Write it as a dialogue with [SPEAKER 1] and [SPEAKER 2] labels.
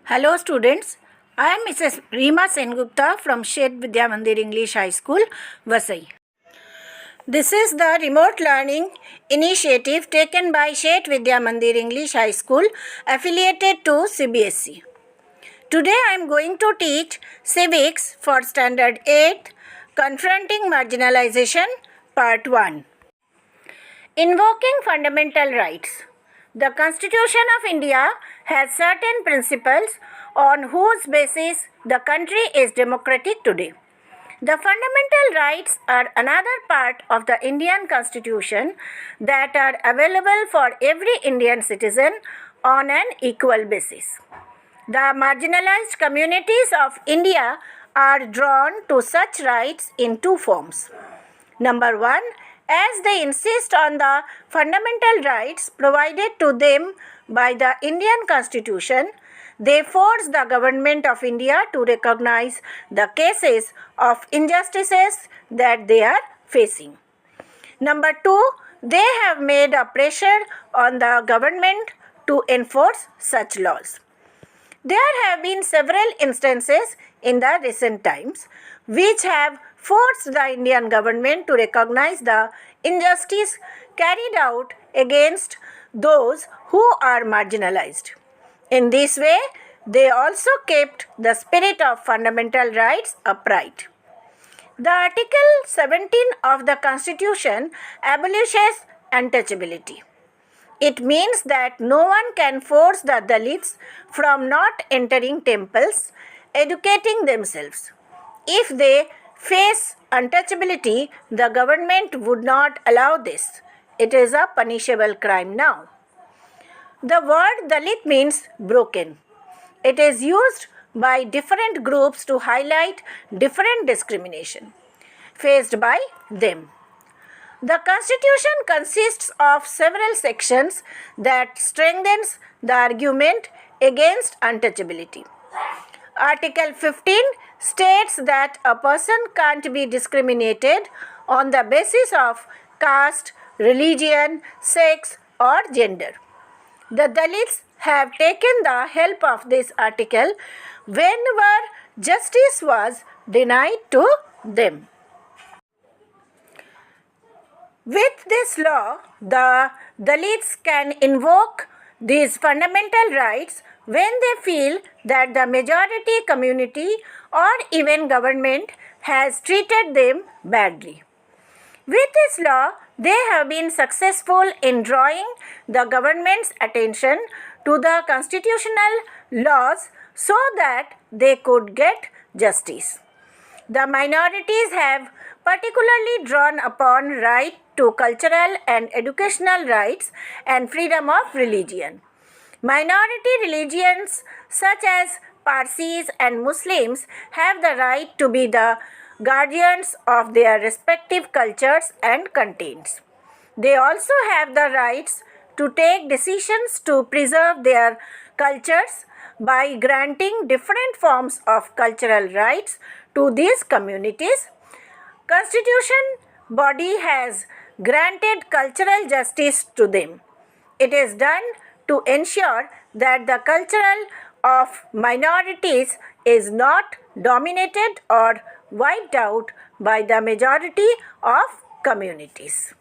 [SPEAKER 1] Hello students, I am Mrs. Svm Cbse from Shet Vidya Mandir English High School, Viii. This is the remote learning initiative taken by Shet Vidya Mandir English High School affiliated to Cbse. Today I am going to teach Civics for Standard 8, Confronting Marginalisation, Part 1. Invoking Fundamental Rights. The Constitution of India has certain principles on whose basis the country is democratic today. The fundamental rights are another part of the Indian Constitution that are available for every Indian citizen on an equal basis. The marginalized communities of India are drawn to such rights in two forms. Number one, as they insist on the fundamental rights provided to them by the Indian Constitution, they force the government of India to recognize the cases of injustices that they are facing. Number two, they have made a pressure on the government to enforce such laws. There have been several instances in the recent times which have forced the Indian government to recognize the injustice carried out against those who are marginalized. In this way, they also kept the spirit of fundamental rights upright. The Article 17 of the Constitution abolishes untouchability. It means that no one can force the Dalits from not entering temples, educating themselves. If they face untouchability, the government would not allow this. It is a punishable crime now. The word Dalit means broken. It is used by different groups to highlight different discrimination faced by them. The Constitution consists of several sections that strengthens the argument against untouchability. Article 15 states that a person can't be discriminated on the basis of caste, religion, sex, or gender. The Dalits have taken the help of this article whenever justice was denied to them. With this law, the Dalits can invoke these fundamental rights when they feel that the majority community or even government has treated them badly. With this law, they have been successful in drawing the government's attention to the constitutional laws so that they could get justice. The minorities have particularly drawn upon right to cultural and educational rights and freedom of religion. Minority religions such as Parsis and Muslims have the right to be the guardians of their respective cultures and contents. They also have the rights to take decisions to preserve their cultures by granting different forms of cultural rights to these communities. Constitution body has granted cultural justice to them. It is done to ensure that the cultural of minorities is not dominated or wiped out by the majority of communities.